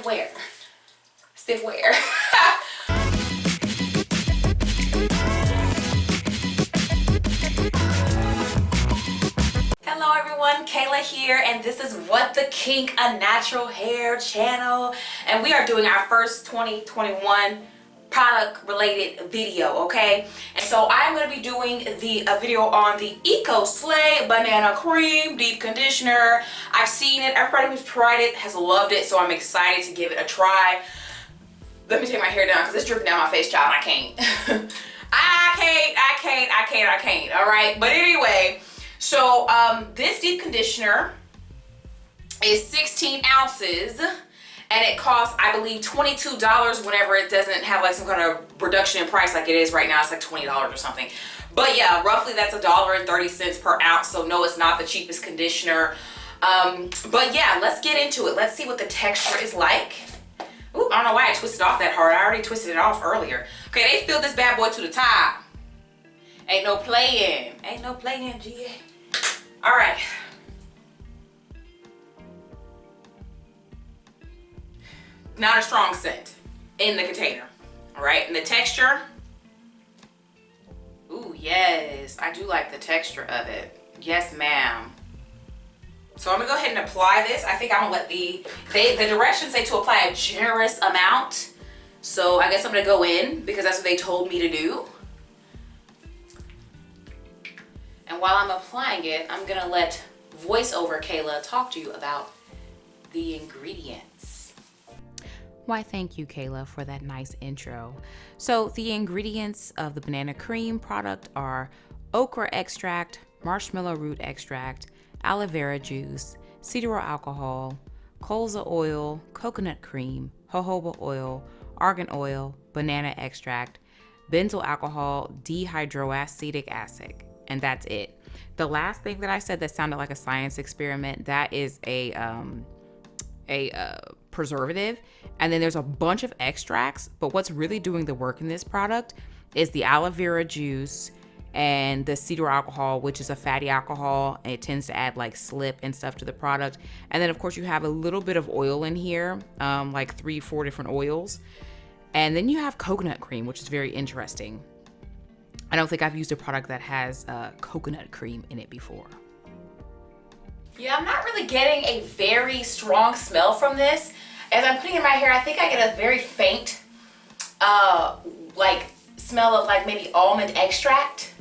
where? Stiff where? Hello everyone, Kayla here, and this is What the Kink, a natural hair channel, and we are doing our first 2021 product related video, okay? And so I'm going to be doing a video on the Eco Slay Banana Cream Deep Conditioner. I've seen it, everybody who's tried it has loved it, so I'm excited to give it a try. Let me take my hair down because it's dripping down my face, child, and I can't. I can't, all right? But anyway, so this deep conditioner is 16 ounces and it costs, I believe, $22 whenever it doesn't have like some kind of reduction in price like it is right now. It's like $20 or something. But yeah, roughly that's $1.30 per ounce. So no, it's not the cheapest conditioner. But yeah, let's get into it. Let's see what the texture is like. Ooh, I don't know why I twisted off that hard. I already twisted it off earlier. Okay, they filled this bad boy to the top. Ain't no playing. Ain't no playing, GA. All right. Not a strong scent in the container. All right, and the texture. Ooh, yes. I do like the texture of it. Yes, ma'am. So I'm gonna go ahead and apply this. I think I'm gonna let the directions say to apply a generous amount. So I guess I'm gonna go in because that's what they told me to do. And while I'm applying it, I'm gonna let voiceover Kayla talk to you about the ingredients. Why, thank you, Kayla, for that nice intro. So the ingredients of the banana cream product are okra extract, marshmallow root extract, aloe vera juice, cedar oil alcohol, colza oil, coconut cream, jojoba oil, argan oil, banana extract, benzyl alcohol, dehydroacetic acid, and that's it. The last thing that I said that sounded like a science experiment, that is a preservative, and then there's a bunch of extracts, but what's really doing the work in this product is the aloe vera juice and the cedar alcohol, which is a fatty alcohol, and it tends to add like slip and stuff to the product. And then of course you have a little bit of oil in here, like 3-4 different oils, and then you have coconut cream, which is very interesting. I don't think I've used a product that has coconut cream in it before. Yeah, I'm not really getting a very strong smell from this. As I'm putting it in my hair, I think I get a very faint like smell of like maybe almond extract.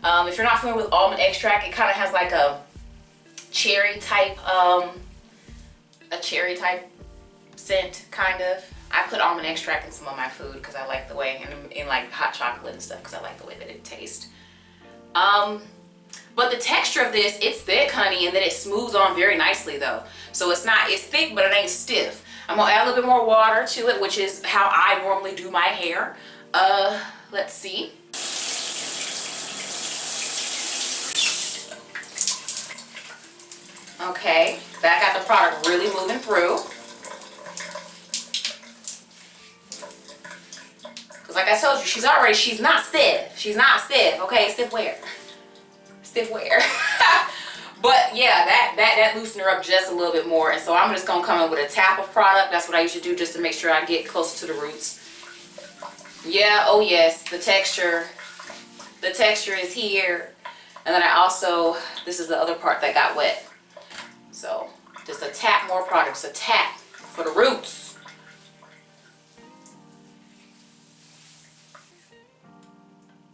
If you're not familiar with almond extract, it kind of has like a cherry type scent, kind of. I put almond extract in some of my food because I like the way, in like hot chocolate and stuff, because I like the way that it tastes. But the texture of this, it's thick, honey, and then it smooths on very nicely though. So it's thick, but it ain't stiff. I'm gonna add a little bit more water to it, which is how I normally do my hair. Let's see. Okay, that got the product really moving through. Because like I told you, she's not stiff. She's not stiff, okay? Stiff where? Stiff where? But yeah, that loosened her up just a little bit more. And so I'm just gonna come in with a tap of product. That's what I usually do just to make sure I get closer to the roots. Yeah, oh yes, the texture is here. And then I also, this is the other part that got wet. So just a tap more product, just a tap for the roots.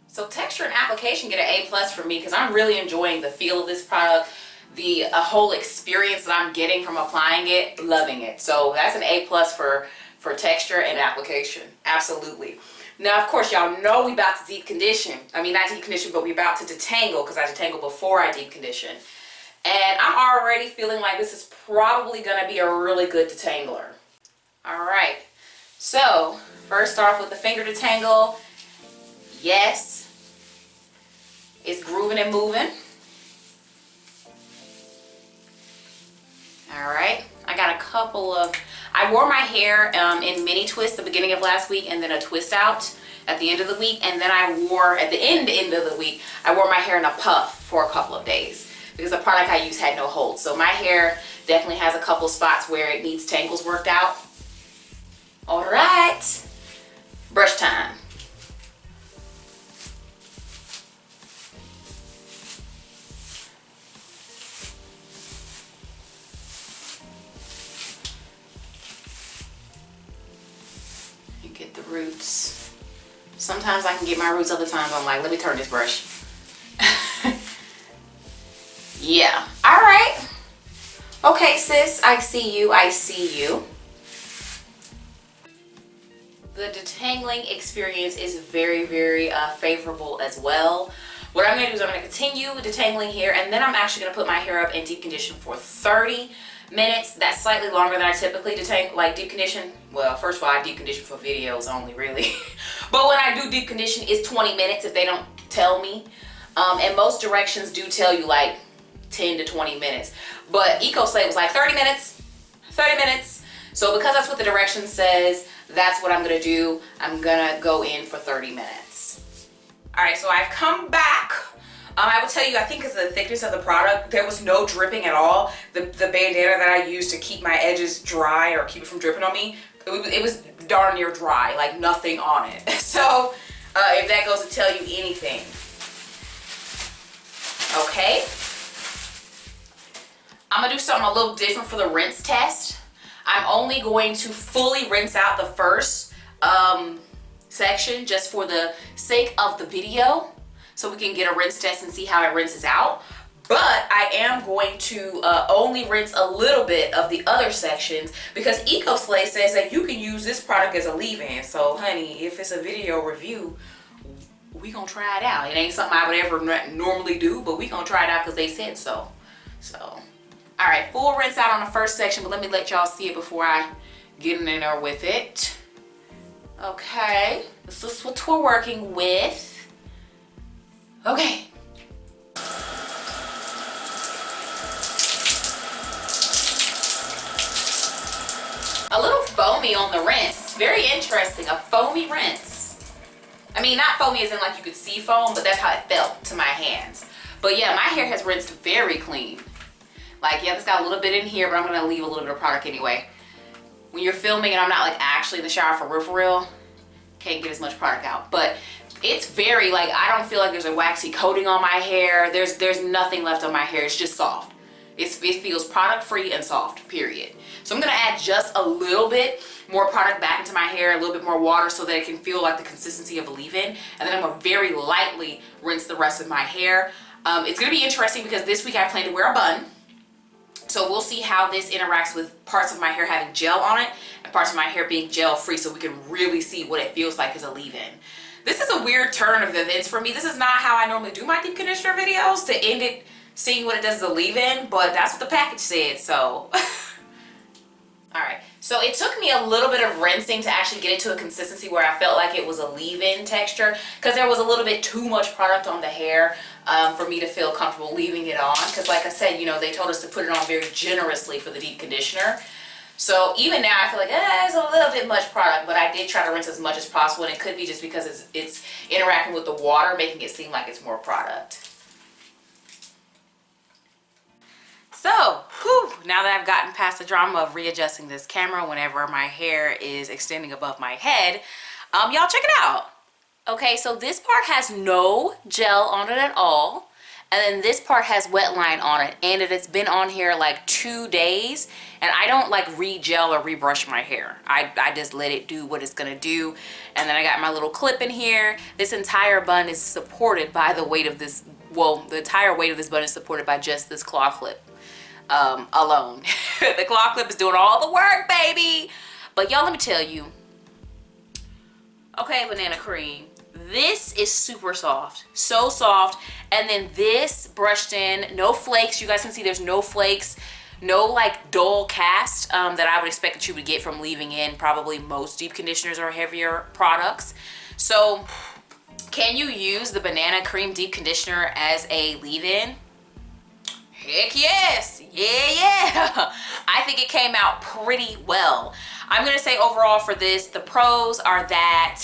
So texture and application get an A+ for me because I'm really enjoying the feel of this product, the whole experience that I'm getting from applying it, loving it. So that's an A+ for texture and application, absolutely. Now, of course, y'all know we about to deep condition. I mean, not deep condition, but we about to detangle because I detangle before I deep condition. And I'm already feeling like this is probably gonna be a really good detangler. All right, so first off with the finger detangle, yes. It's grooving and moving. All right, I got a couple of, I wore my hair in mini twists the beginning of last week and then a twist out at the end of the week. And then I wore, at the end of the week, I wore my hair in a puff for a couple of days because the product I used had no hold. So my hair definitely has a couple spots where it needs tangles worked out. the roots. Sometimes I can get my roots, other times I'm like, let me turn this brush. Yeah, all right. Okay, sis, I see you, I see you. The detangling experience is very, very favorable as well. What I'm gonna do is I'm gonna continue detangling here, and then I'm actually gonna put my hair up and deep condition for 30 minutes. That's slightly longer than I typically deep condition. Well, first of all, I deep condition for videos only, really. But when I do deep condition, it's 20 minutes if they don't tell me. And most directions do tell you like 10 to 20 minutes. But EcoSlate was like 30 minutes, 30 minutes. So because that's what the direction says, that's what I'm gonna do. I'm gonna go in for 30 minutes. All right, so I've come back. I will tell you, I think because of the thickness of the product, there was no dripping at all. The bandana that I used to keep my edges dry or keep it from dripping on me, it was darn near dry, like nothing on it. So if that goes to tell you anything. Okay. I'm gonna do something a little different for the rinse test. I'm only going to fully rinse out the first section just for the sake of the video, so we can get a rinse test and see how it rinses out. But I am going to only rinse a little bit of the other sections because EcoSlate says that you can use this product as a leave-in. So honey, if it's a video review, we gonna try it out. It ain't something I would ever normally do, but we gonna try it out because they said so. So, all right, full rinse out on the first section, but let me let y'all see it before I get in there with it. Okay, this is what we're working with. Okay. A little foamy on the rinse. Very interesting, a foamy rinse. I mean, not foamy as in like you could see foam, but that's how it felt to my hands. But yeah, my hair has rinsed very clean. Like, yeah, it's got a little bit in here, but I'm gonna leave a little bit of product anyway. When you're filming and I'm not like actually in the shower for real, can't get as much product out. But it's very, like, I don't feel like there's a waxy coating on my hair. There's nothing left on my hair. It's just soft. It feels product free and soft, period. So I'm gonna add just a little bit more product back into my hair, a little bit more water so that it can feel like the consistency of a leave-in. And then I'm gonna very lightly rinse the rest of my hair. It's gonna be interesting because this week I plan to wear a bun. So we'll see how this interacts with parts of my hair having gel on it and parts of my hair being gel free, so we can really see what it feels like as a leave-in. This is a weird turn of events for me. This is not how I normally do my deep conditioner videos, to end it seeing what it does as a leave-in, but that's what the package said, so. All right, so it took me a little bit of rinsing to actually get it to a consistency where I felt like it was a leave-in texture, because there was a little bit too much product on the hair for me to feel comfortable leaving it on. Because like I said, you know, they told us to put it on very generously for the deep conditioner. So even now I feel like it's a little bit much product, but I did try to rinse as much as possible, and it could be just because it's interacting with the water, making it seem like it's more product. So, now that I've gotten past the drama of readjusting this camera whenever my hair is extending above my head, y'all check it out. Okay, so this part has no gel on it at all, and then this part has wet line on it, and it has been on here like 2 days, and I don't like re-gel or rebrush my hair. I just let it do what it's gonna do, and then I got my little clip in here. This entire bun is supported by the weight of this, well, the entire weight of this bun is supported by just this claw clip. Alone. The claw clip is doing all the work, baby. But y'all, let me tell you. Okay, banana cream. This is super soft. So soft. And then this brushed in, no flakes. You guys can see there's no flakes. No like dull cast that I would expect that you would get from leaving in probably most deep conditioners or heavier products. So can you use the banana cream deep conditioner as a leave-in? Heck yes, yeah. I think it came out pretty well. I'm gonna say overall for this, the pros are that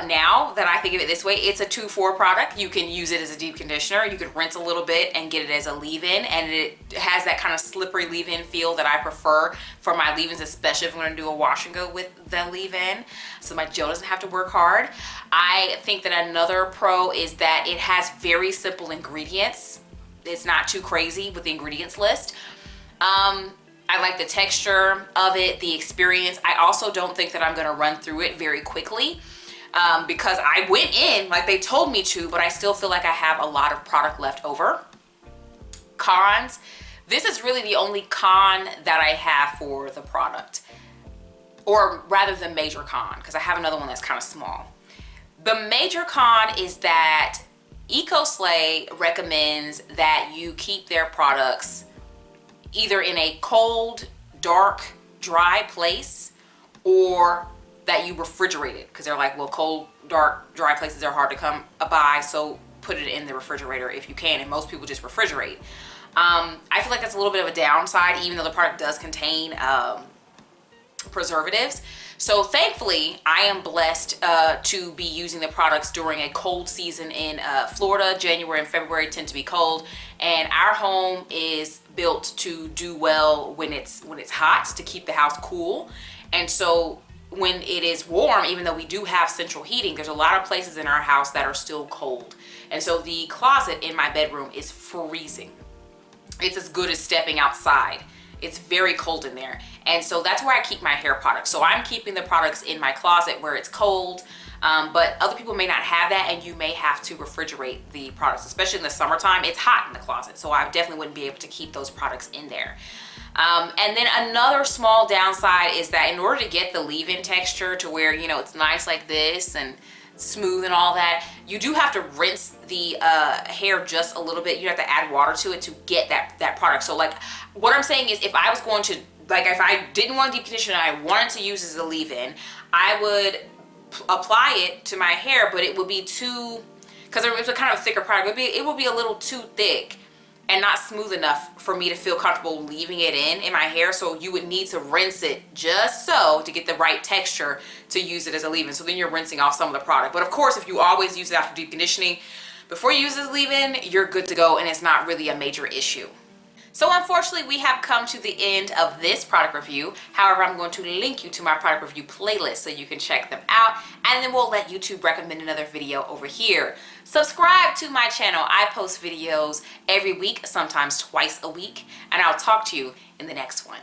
now that I think of it this way, it's a 2-for product. You can use it as a deep conditioner. You can rinse a little bit and get it as a leave-in, and it has that kind of slippery leave-in feel that I prefer for my leave-ins, especially if I'm gonna do a wash and go with the leave-in, so my gel doesn't have to work hard. I think that another pro is that it has very simple ingredients. It's not too crazy with the ingredients list. I like the texture of it, the experience. I also don't think that I'm gonna run through it very quickly because I went in like they told me to, but I still feel like I have a lot of product left over. Cons, this is really the only con that I have for the product, or rather the major con, because I have another one that's kind of small. The major con is that EcoSlay recommends that you keep their products either in a cold, dark, dry place, or that you refrigerate it, because they're like, well, cold, dark, dry places are hard to come by, so put it in the refrigerator if you can, and most people just refrigerate. I feel like that's a little bit of a downside, even though the product does contain preservatives. So thankfully, I am blessed to be using the products during a cold season in Florida. January and February tend to be cold, and our home is built to do well when it's hot, to keep the house cool. And so when it is warm, even though we do have central heating, there's a lot of places in our house that are still cold. And so the closet in my bedroom is freezing. It's as good as stepping outside. It's very cold in there. And so that's where I keep my hair products. So I'm keeping the products in my closet where it's cold, but other people may not have that, and you may have to refrigerate the products, especially in the summertime. It's hot in the closet, so I definitely wouldn't be able to keep those products in there. And then another small downside is that in order to get the leave-in texture to where, you know, it's nice like this and smooth and all that, you do have to rinse the hair just a little bit. You have to add water to it to get that product. So like what I'm saying is, if I was going to, like, if I didn't want deep conditioner and I wanted to use as a leave-in, I would apply it to my hair, but it would be too, because it's a kind of thicker product, it would be a little too thick and not smooth enough for me to feel comfortable leaving it in my hair. So you would need to rinse it just so to get the right texture to use it as a leave-in. So then you're rinsing off some of the product. But of course, if you always use it after deep conditioning, before you use it as leave-in, you're good to go, and it's not really a major issue. So unfortunately, we have come to the end of this product review. However, I'm going to link you to my product review playlist so you can check them out, and then we'll let YouTube recommend another video over here. Subscribe to my channel. I post videos every week, sometimes twice a week, and I'll talk to you in the next one.